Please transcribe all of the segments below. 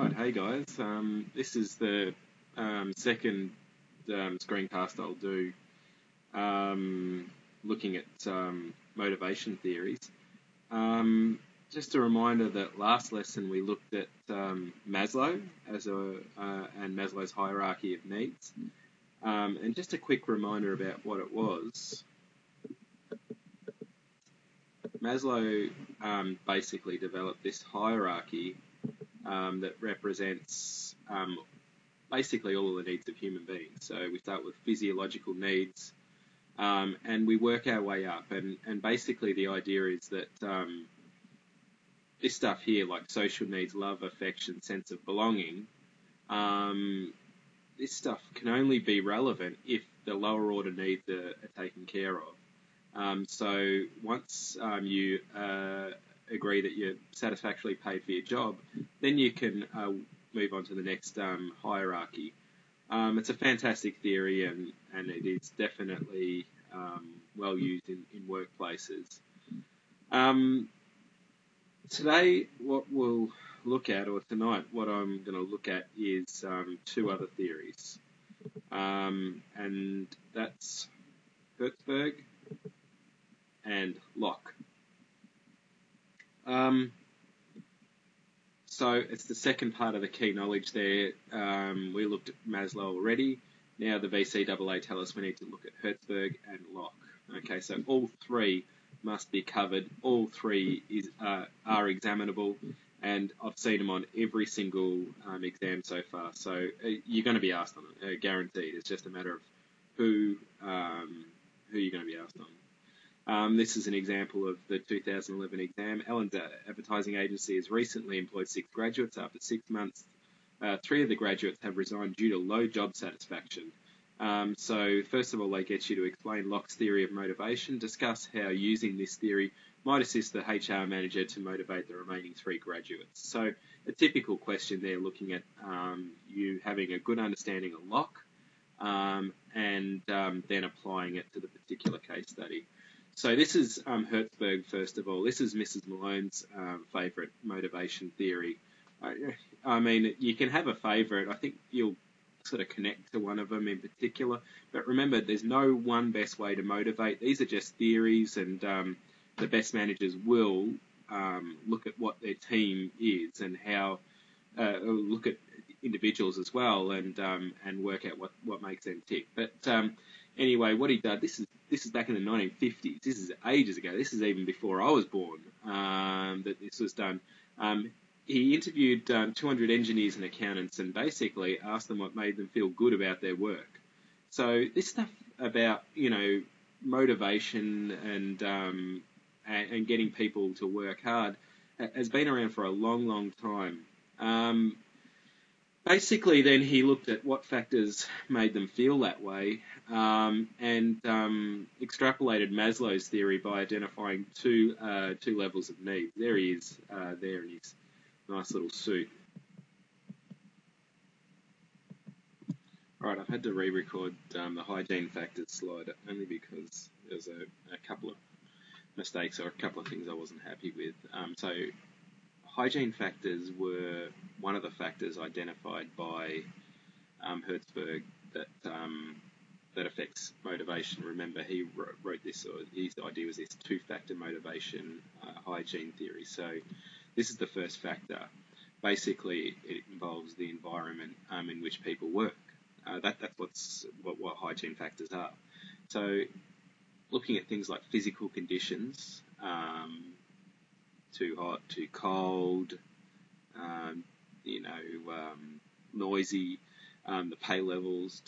Right, hey guys. This is the second screencast I'll do looking at motivation theories. Just a reminder that last lesson we looked at Maslow and Maslow's hierarchy of needs. And just a quick reminder about what it was. Maslow basically developed this hierarchy that represents basically all of the needs of human beings. So we start with physiological needs, and we work our way up. And basically the idea is that this stuff here, like social needs, love, affection, sense of belonging, this stuff can only be relevant if the lower order needs are taken care of. So once you agree that you're satisfactorily paid for your job, then you can move on to the next hierarchy. It's a fantastic theory, and it is definitely well used in workplaces. Today, what we'll look at, or tonight, what I'm going to look at is two other theories, and that's Herzberg and Locke. So it's the second part of the key knowledge there. We looked at Maslow already. Now the VCAA tell us we need to look at Herzberg and Locke. Okay, so all three must be covered. All three are examinable, and I've seen them on every single exam so far. So you're going to be asked on it, guaranteed. It's just a matter of who you're going to be asked on. This is an example of the 2011 exam. Ellen's advertising agency has recently employed 6 graduates. After 6 months, 3 of the graduates have resigned due to low job satisfaction. So first of all, they get you to explain Locke's theory of motivation, discuss how using this theory might assist the HR manager to motivate the remaining 3 graduates. So a typical question there, looking at you having a good understanding of Locke and then applying it to the particular case study. So this is Herzberg, first of all. This is Mrs. Malone's favourite motivation theory. I mean, you can have a favourite. I think you'll sort of connect to one of them in particular. But remember, there's no one best way to motivate. These are just theories, and the best managers will look at what their team is and how look at individuals as well, and work out what makes them tick. But anyway, what he did, this is back in the 1950s. This is ages ago. This is even before I was born that this was done. He interviewed 200 engineers and accountants and basically asked them what made them feel good about their work. So this stuff about, motivation and getting people to work hard has been around for a long, long time. Basically, then he looked at what factors made them feel that way and extrapolated Maslow's theory by identifying two levels of need. There he is, there in his nice little suit. All right, I've had to re-record the hygiene factors slide only because there's a couple of mistakes or a couple of things I wasn't happy with. So hygiene factors were one of the factors identified by Herzberg that affects motivation. Remember, he wrote this, or his idea was this two-factor motivation hygiene theory. So this is the first factor. Basically, it involves the environment in which people work. That's what hygiene factors are. So looking at things like physical conditions, too hot, too cold, noisy, the pay levels,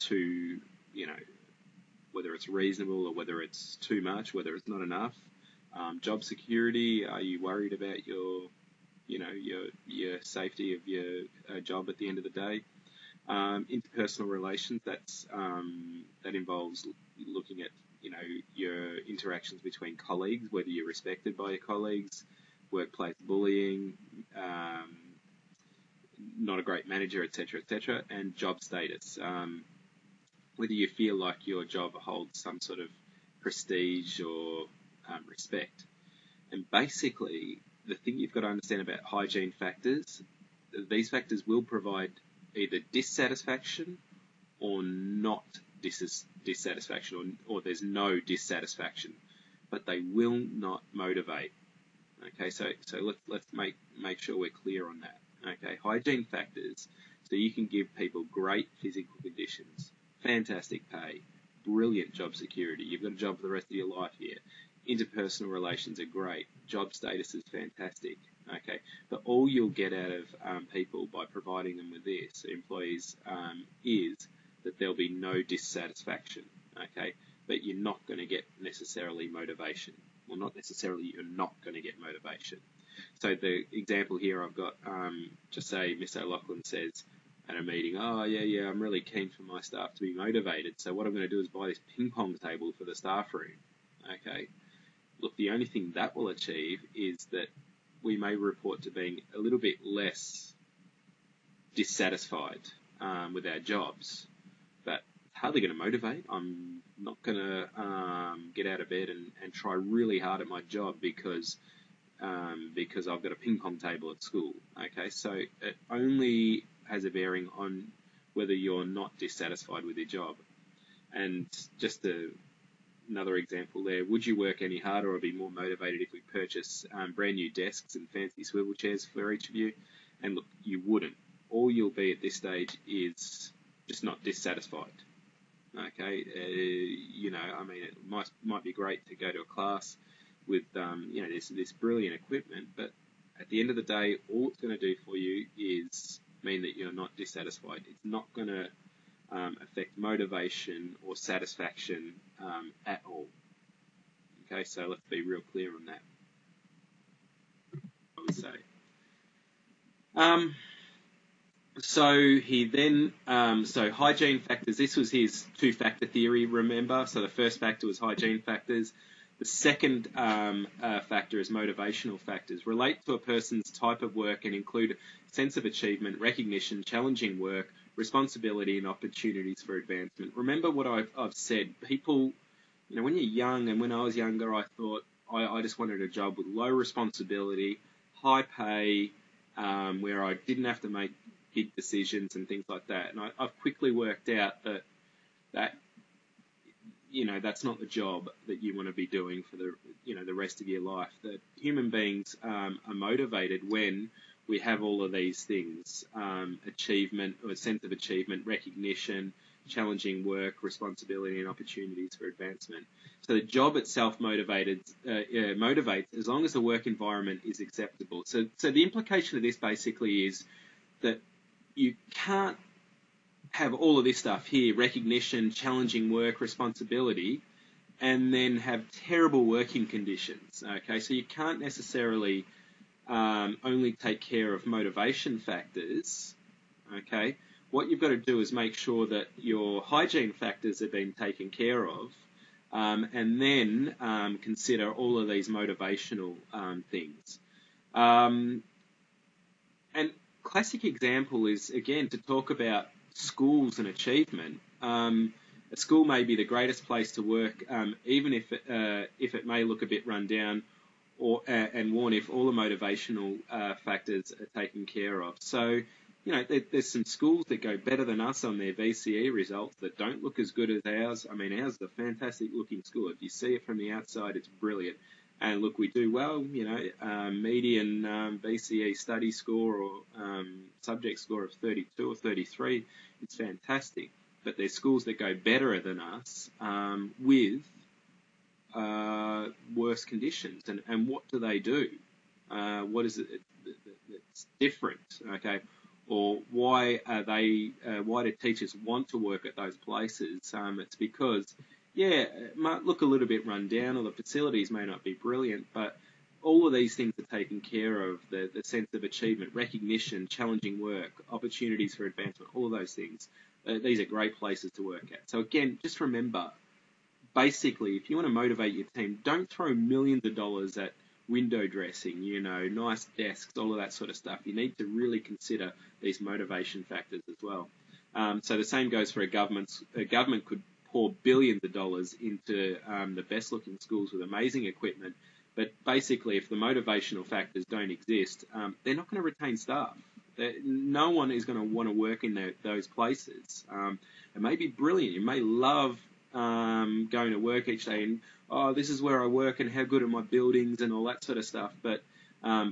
whether it's reasonable or whether it's too much, whether it's not enough. Job security, are you worried about your safety of your job at the end of the day? Interpersonal relations, that involves looking at your interactions between colleagues, whether you're respected by your colleagues, workplace bullying, not a great manager, etc., etc., and job status, whether you feel like your job holds some sort of prestige or respect. And basically, the thing you've got to understand about hygiene factors these factors will provide either dissatisfaction or not dissatisfaction, or there's no dissatisfaction, but they will not motivate. Okay, so let's make sure we're clear on that. Okay, hygiene factors. So you can give people great physical conditions, fantastic pay, brilliant job security. You've got a job for the rest of your life here. Interpersonal relations are great. Job status is fantastic. Okay, but all you'll get out of people by providing them with this, employees, is that there'll be no dissatisfaction. Okay, but you're not going to get necessarily motivation. Well, not necessarily you're not going to get motivation. So the example here I've got, just say Mr. O'Loughlin says at a meeting, oh yeah, I'm really keen for my staff to be motivated. So what I'm going to do is buy this ping pong table for the staff room. Okay, look, the only thing that will achieve is that we may report to being a little bit less dissatisfied with our jobs, but hardly going to motivate. I'm not going to get out of bed and try really hard at my job because I've got a ping pong table at school. Okay, so it only has a bearing on whether you're not dissatisfied with your job. And just another example there, would you work any harder or be more motivated if we purchase brand new desks and fancy swivel chairs for each of you? And look, you wouldn't. All you'll be at this stage is just not dissatisfied. Okay, I mean, it might be great to go to a class with this brilliant equipment, but at the end of the day, all it's going to do for you is mean that you're not dissatisfied. It's not going to affect motivation or satisfaction at all. Okay, so let's be real clear on that. I would say. So he then, so hygiene factors, this was his two-factor theory, remember? So the first factor was hygiene factors. The second factor is motivational factors. Relate to a person's type of work and include sense of achievement, recognition, challenging work, responsibility, and opportunities for advancement. Remember what I've said. People, when you're young, and when I was younger, I thought I just wanted a job with low responsibility, high pay, where I didn't have to make big decisions and things like that. And I've quickly worked out that that's not the job that you want to be doing for the rest of your life. That human beings are motivated when we have all of these things: achievement, or a sense of achievement, recognition, challenging work, responsibility, and opportunities for advancement. So the job itself motivates as long as the work environment is acceptable. So the implication of this basically is that you can't have all of this stuff here, recognition, challenging work, responsibility, and then have terrible working conditions. Okay, so you can't necessarily only take care of motivation factors. Okay, what you've got to do is make sure that your hygiene factors have been taken care of, and then consider all of these motivational things. And classic example is, again, to talk about schools and achievement. A school may be the greatest place to work, even if it may look a bit run down and worn, if all the motivational factors are taken care of. So, there's some schools that go better than us on their VCE results that don't look as good as ours. I mean, ours is a fantastic looking school. If you see it from the outside, it's brilliant. And look, we do well, median VCE study score or subject score of 32 or 33, it's fantastic. But there's schools that go better than us with worse conditions. And what do they do? What is it that's different? Okay, or why do teachers want to work at those places? It's because, it might look a little bit run down, or the facilities may not be brilliant, but all of these things are taken care of: the sense of achievement, recognition, challenging work, opportunities for advancement, all of those things. These are great places to work at. So again, just remember, basically, if you want to motivate your team, don't throw millions of dollars at window dressing, nice desks, all of that sort of stuff. You need to really consider these motivation factors as well. So the same goes for a government. A government could pour billions of dollars into the best-looking schools with amazing equipment, but basically, if the motivational factors don't exist, they're not going to retain staff. No one is going to want to work in those places. It may be brilliant. You may love going to work each day and, oh, this is where I work and how good are my buildings and all that sort of stuff. But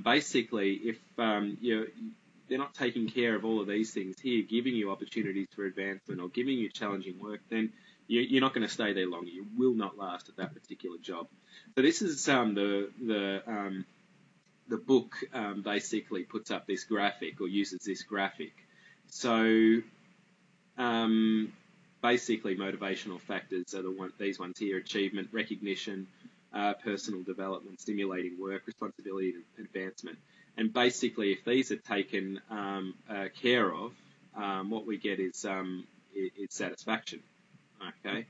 basically, if they're not taking care of all of these things here, giving you opportunities for advancement or giving you challenging work, then you're not going to stay there long. You will not last at that particular job. So this is the book basically puts up this graphic or uses this graphic. So basically motivational factors are these ones here: achievement, recognition, personal development, stimulating work, responsibility and advancement. And basically if these are taken care of, what we get is satisfaction. Okay.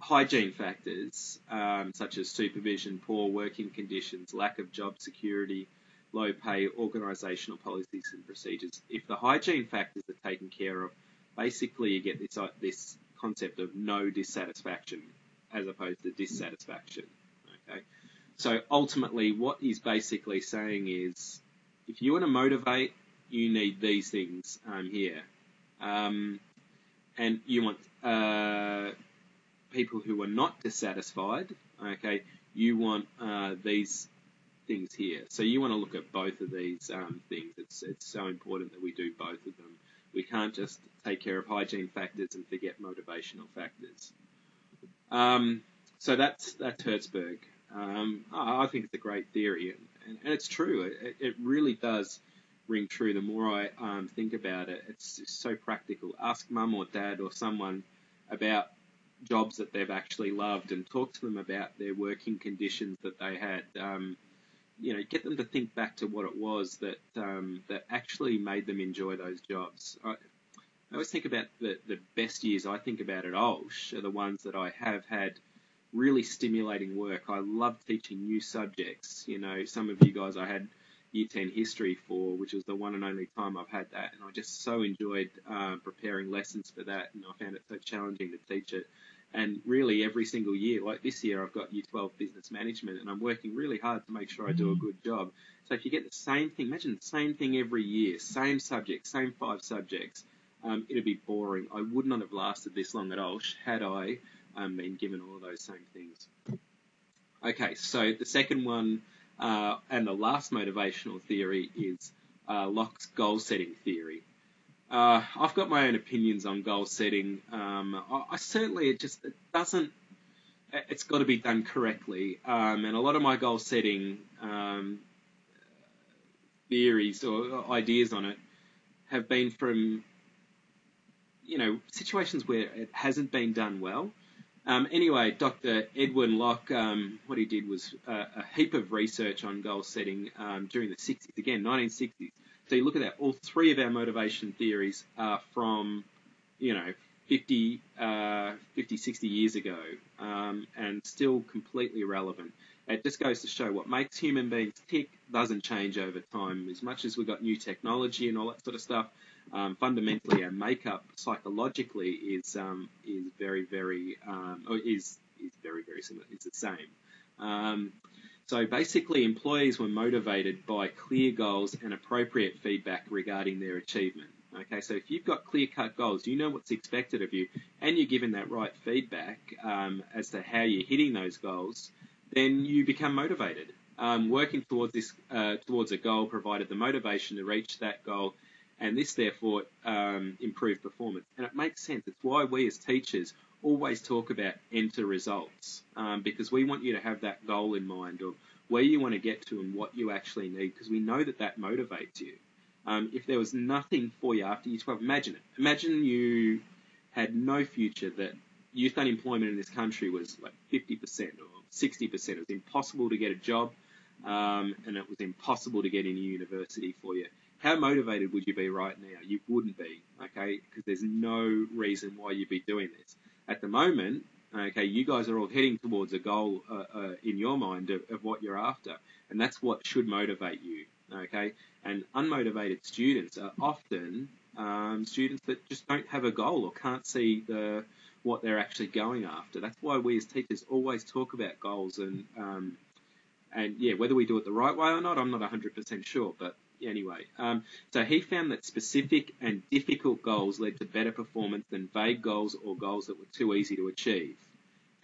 Hygiene factors such as supervision, poor working conditions, lack of job security, low pay, organisational policies and procedures. If the hygiene factors are taken care of, basically you get this concept of no dissatisfaction as opposed to dissatisfaction. Okay, so ultimately what he's basically saying is, if you want to motivate, you need these things here, and you want people who are not dissatisfied. Okay, you want these things here. So you want to look at both of these things. It's so important that we do both of them. We can't just take care of hygiene factors and forget motivational factors. So that's Herzberg. I think it's a great theory, and it's true. It really does ring true. The more I think about it, it's just so practical. Ask mum or dad or someone about jobs that they've actually loved and talk to them about their working conditions that they had. Get them to think back to what it was that actually made them enjoy those jobs. I always think about the best years I think about at Olsh are the ones that I have had really stimulating work. I love teaching new subjects. Some of you guys I had Year 10 history for, which was the one and only time I've had that, and I just so enjoyed preparing lessons for that, and I found it so challenging to teach it. And really every single year, like this year, I've got Year 12 business management, and I'm working really hard to make sure I do a good job. So if you get the same thing, imagine the same thing every year, same subject, same 5 subjects, it'd be boring. I would not have lasted this long at Olsh had I been given all of those same things. Okay, so the second one and the last motivational theory is Locke's goal-setting theory. I've got my own opinions on goal setting. I certainly, it's got to be done correctly. And a lot of my goal setting theories or ideas on it have been from, situations where it hasn't been done well. Anyway, Dr. Edwin Locke, what he did was a heap of research on goal setting during the 60s, again, 1960s. So you look at that, all 3 of our motivation theories are from, 50, 60 years ago, and still completely relevant. It just goes to show what makes human beings tick doesn't change over time. As much as we've got new technology and all that sort of stuff, fundamentally our makeup psychologically is very, very similar. It's the same. So basically, employees were motivated by clear goals and appropriate feedback regarding their achievement. Okay, so if you've got clear-cut goals, you know what's expected of you, and you're given that right feedback as to how you're hitting those goals, then you become motivated. Working towards a goal provided the motivation to reach that goal, and this therefore improved performance. And it makes sense. It's why we as teachers always talk about enter results, because we want you to have that goal in mind of where you want to get to and what you actually need, because we know that motivates you. If there was nothing for you after Year 12, imagine it. Imagine you had no future, that youth unemployment in this country was like 50% or 60%. It was impossible to get a job, and it was impossible to get into university for you. How motivated would you be right now? You wouldn't be, okay, because there's no reason why you'd be doing this. At the moment, okay, you guys are all heading towards a goal in your mind of what you're after, and that's what should motivate you, okay? And unmotivated students are often students that just don't have a goal or can't see what they're actually going after. That's why we as teachers always talk about goals, and yeah, whether we do it the right way or not, I'm not 100% sure, but anyway. So he found that specific and difficult goals led to better performance than vague goals or goals that were too easy to achieve.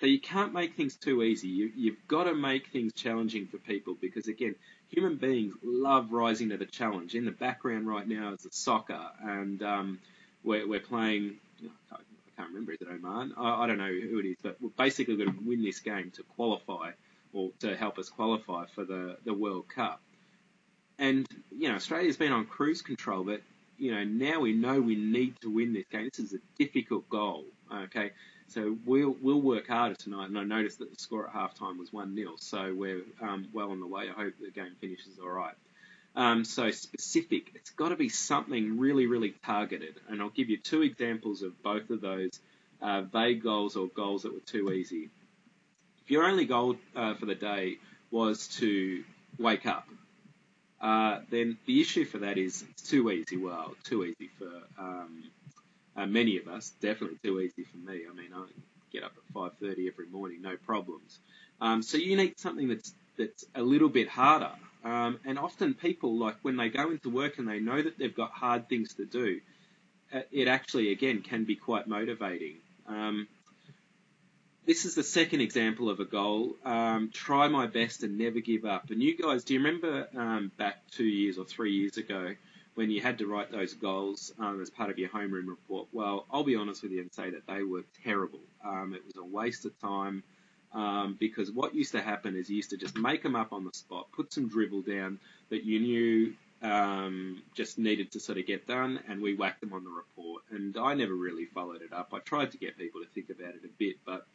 So you can't make things too easy. You've got to make things challenging for people because, again, human beings love rising to the challenge. In the background right now is the soccer, and we're playing, I can't remember, is it Oman? I don't know who it is, but we're basically going to win this game to qualify or to help us qualify for the World Cup. And, Australia's been on cruise control, but, now we know we need to win this game. This is a difficult goal, okay? So we'll work harder tonight, and I noticed that the score at halftime was 1-0, so we're well on the way. I hope the game finishes all right. So specific, it's got to be something really, really targeted, and I'll give you 2 examples of both of those vague goals or goals that were too easy. If your only goal for the day was to wake up, then the issue for that is it's too easy. Well, too easy for many of us, definitely too easy for me. I mean, I get up at 5:30 every morning, no problems. So you need something that's a little bit harder. And often people, like when they go into work and they know that they've got hard things to do, it actually, again, can be quite motivating. This is the second example of a goal. Try my best and never give up. And you guys, do you remember back 2 years or 3 years ago when you had to write those goals as part of your homeroom report? Well, I'll be honest with you and say that they were terrible. It was a waste of time because what used to happen is you used to just make them up on the spot, put some dribble down that you knew just needed to sort of get done, and we whacked them on the report. And I never really followed it up. I tried to get people to think about it a bit, but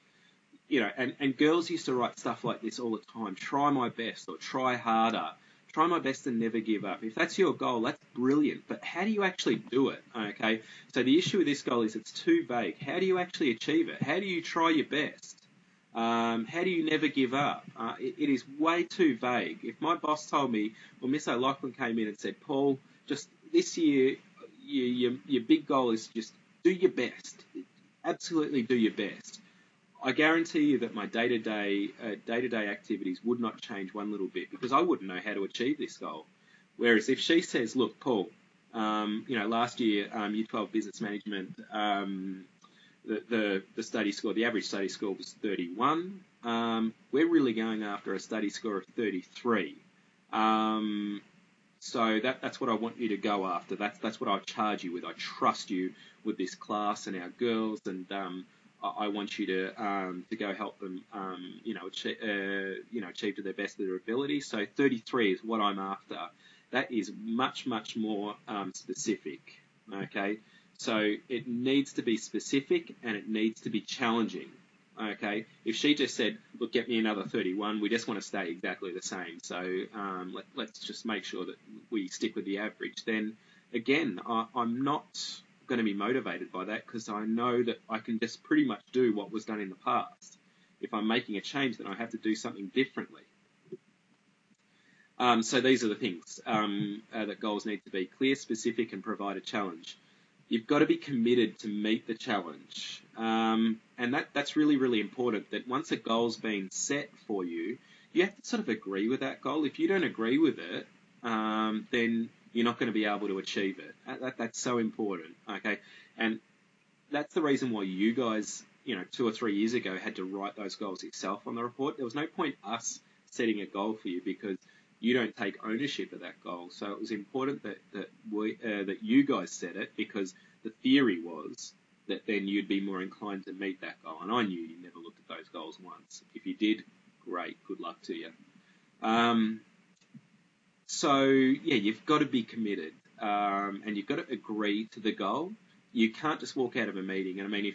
and girls used to write stuff like this all the time. Try my best or try harder. Try my best and never give up. If that's your goal, that's brilliant. But how do you actually do it? Okay. So the issue with this goal is it's too vague. How do you actually achieve it? How do you try your best? How do you never give up? It is way too vague. If my boss told me, or Miss O'Loughlin came in and said, Paul, just this year, your big goal is just do your best. Absolutely do your best. I guarantee you that my day-to-day activities would not change one little bit because I wouldn't know how to achieve this goal. Whereas if she says, look, Paul, last year, Year 12 Business Management, the study score, the average study score was 31. We're really going after a study score of 33. So that's what I want you to go after. That's what I charge you with. I trust you with this class and our girls, and I want you to go help them, achieve to their best of their ability. So 33 is what I'm after. That is much, much more specific. Okay, so it needs to be specific and it needs to be challenging. Okay, if she just said, "Look, get me another 31," we just want to stay exactly the same. So let's just make sure that we stick with the average. Then again, I'm not going to be motivated by that because I know that I can just pretty much do what was done in the past. If I'm making a change, then I have to do something differently. So these are the things that goals need to be: clear, specific, and provide a challenge. You've got to be committed to meet the challenge. And that's really, really important, that once a goal's been set for you, you have to sort of agree with that goal. If you don't agree with it, then you're not going to be able to achieve it. That's so important, okay? And that's the reason why you guys, 2 or 3 years ago had to write those goals yourself on the report. There was no point us setting a goal for you because you don't take ownership of that goal. So it was important that you guys set it, because the theory was that then you'd be more inclined to meet that goal. And I knew you never looked at those goals once. If you did, great, good luck to you. So yeah, you've got to be committed, and you've got to agree to the goal. You can't just walk out of a meeting. And I mean,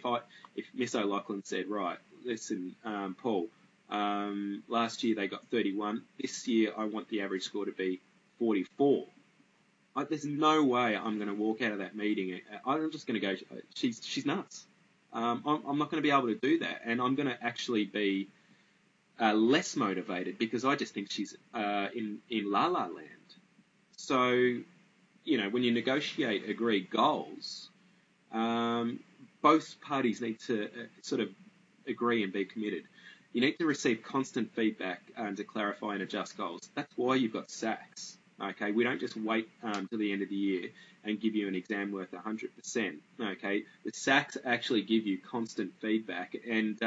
if Miss O'Loughlin said, right, listen, Paul, last year they got 31. This year I want the average score to be 44. There's no way I'm going to walk out of that meeting. I'm just going to go, she's nuts. I'm not going to be able to do that, and I'm going to actually be less motivated because I just think she's in La La Land. So, when you negotiate agreed goals, both parties need to sort of agree and be committed. You need to receive constant feedback to clarify and adjust goals. That's why you've got SACs. Okay, we don't just wait to the end of the year and give you an exam worth 100%. Okay, the SACs actually give you constant feedback and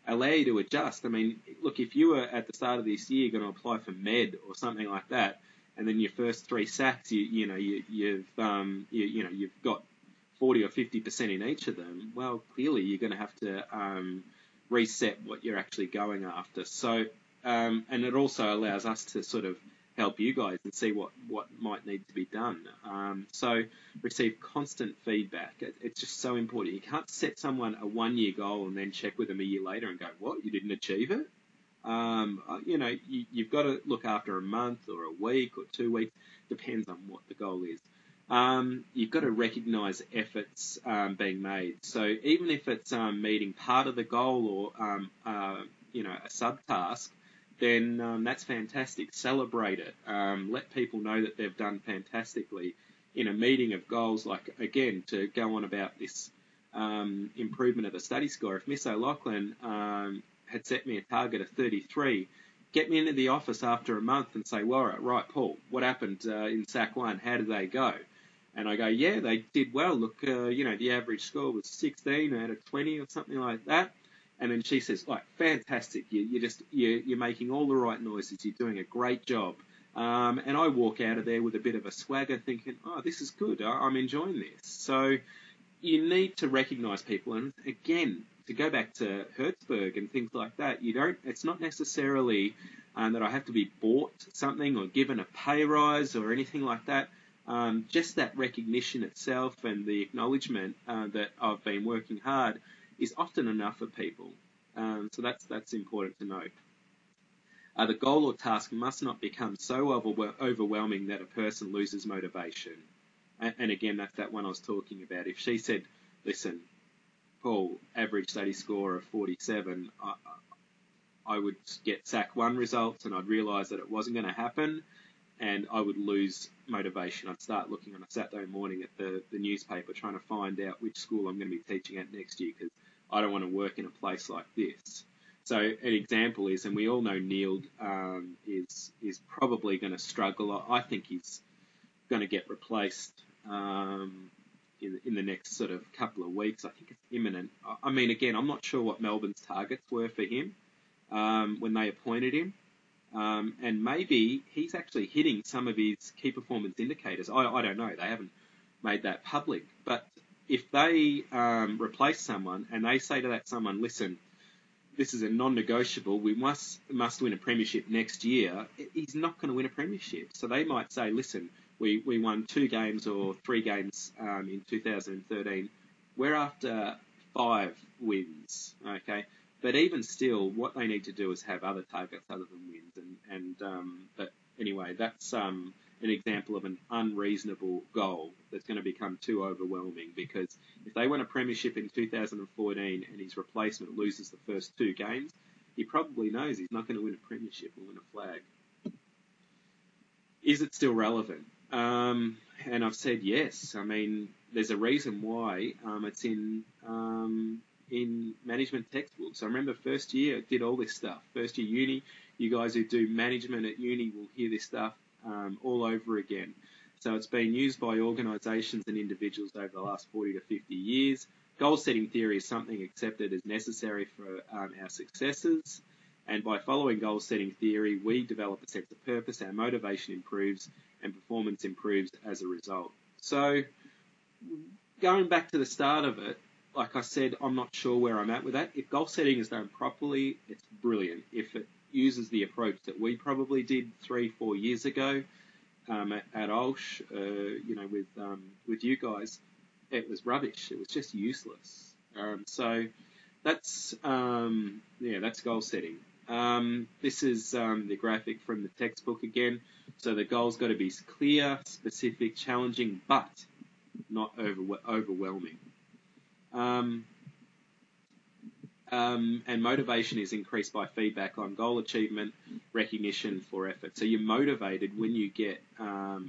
allow you to adjust. I mean, look, if you were at the start of this year going to apply for med or something like that, and then your first 3 SACs, you've got 40 or 50% in each of them. Well, clearly you're going to have to reset what you're actually going after. So, and it also allows us to sort of help you guys and see what might need to be done. So receive constant feedback. It's just so important. You can't set someone a 1-year goal and then check with them a year later and go, what, you didn't achieve it? You've got to look after a month or a week or 2 weeks, depends on what the goal is. You've got to recognise efforts being made. So even if it's meeting part of the goal or a subtask, then that's fantastic. Celebrate it. Let people know that they've done fantastically in a meeting of goals. Like, again, to go on about this improvement of the study score, if Miss O'Loughlin had set me a target of 33, get me into the office after a month and say, well, right, Paul, what happened in SAC 1? How did they go? And I go, yeah, they did well. Look, the average score was 16 out of 20 or something like that. And then she says, like, fantastic. You're making all the right noises. You're doing a great job. And I walk out of there with a bit of a swagger thinking, oh, this is good. I'm enjoying this. So you need to recognise people. And again, to go back to Herzberg and things like that, it's not necessarily that I have to be bought something or given a pay rise or anything like that. Just that recognition itself and the acknowledgement that I've been working hard is often enough for people. So that's important to note. The goal or task must not become so overwhelming that a person loses motivation. And again, that's that one I was talking about. If she said, listen, Paul, average study score of 47, I would get SAC 1 results and I'd realise that it wasn't going to happen and I would lose motivation. I'd start looking on a Saturday morning at the newspaper trying to find out which school I'm going to be teaching at next year because I don't want to work in a place like this. So an example is, and we all know Neil is probably going to struggle. I think he's going to get replaced in the next sort of couple of weeks. I think it's imminent. I mean, again, I'm not sure what Melbourne's targets were for him when they appointed him. And maybe he's actually hitting some of his key performance indicators. I don't know. They haven't made that public. But if they replace someone and they say to that someone, listen, this is a non-negotiable, we must win a premiership next year, he's not going to win a premiership. So they might say, listen, we won 2 games or 3 games in 2013. We're after 5 wins, okay? But even still, what they need to do is have other targets other than wins. But anyway, that's an example of an unreasonable goal that's going to become too overwhelming because if they win a premiership in 2014 and his replacement loses the first 2 games, he probably knows he's not going to win a premiership or win a flag. Is it still relevant? And I've said yes. I mean, there's a reason why it's in management textbooks. I remember first year I did all this stuff. First year uni, you guys who do management at uni will hear this stuff all over again. So it's been used by organisations and individuals over the last 40 to 50 years. Goal-setting theory is something accepted as necessary for our successes. And by following goal-setting theory, we develop a sense of purpose, our motivation improves, and performance improves as a result. So going back to the start of it, like I said, I'm not sure where I'm at with that. If goal setting is done properly, it's brilliant. If it uses the approach that we probably did 3-4 years ago at Olsh, with you guys, it was rubbish. It was just useless. So that's goal setting. This is the graphic from the textbook again. So the goal's got to be clear, specific, challenging, but not overwhelming. And motivation is increased by feedback on goal achievement, recognition for effort. So you're motivated when you get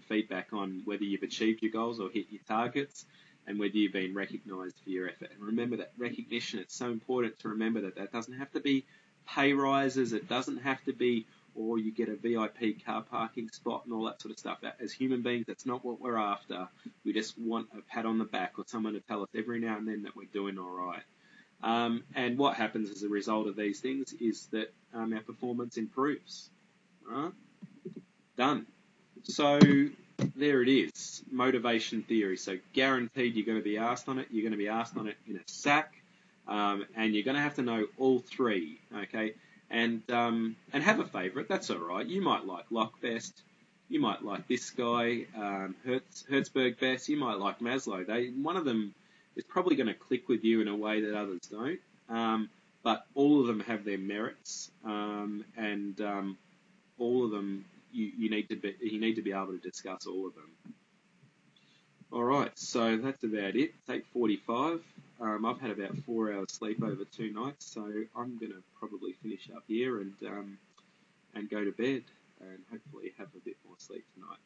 feedback on whether you've achieved your goals or hit your targets and whether you've been recognised for your effort. And remember that recognition, it's so important to remember that doesn't have to be pay rises, it doesn't have to be or you get a VIP car parking spot and all that sort of stuff. As human beings, that's not what we're after. We just want a pat on the back or someone to tell us every now and then that we're doing all right. And what happens as a result of these things is that our performance improves. All right? Done. So there it is, motivation theory. So guaranteed you're going to be asked on it. You're going to be asked on it in a SAC, and you're going to have to know all three, okay? And have a favourite. That's all right. You might like Locke best. You might like this guy, Herzberg best. You might like Maslow. One of them is probably going to click with you in a way that others don't. But all of them have their merits, and all of them. You need to be able to discuss all of them. All right, so that's about it. It's 8:45. I've had about 4 hours sleep over 2 nights, so I'm gonna probably finish up here and go to bed and hopefully have a bit more sleep tonight.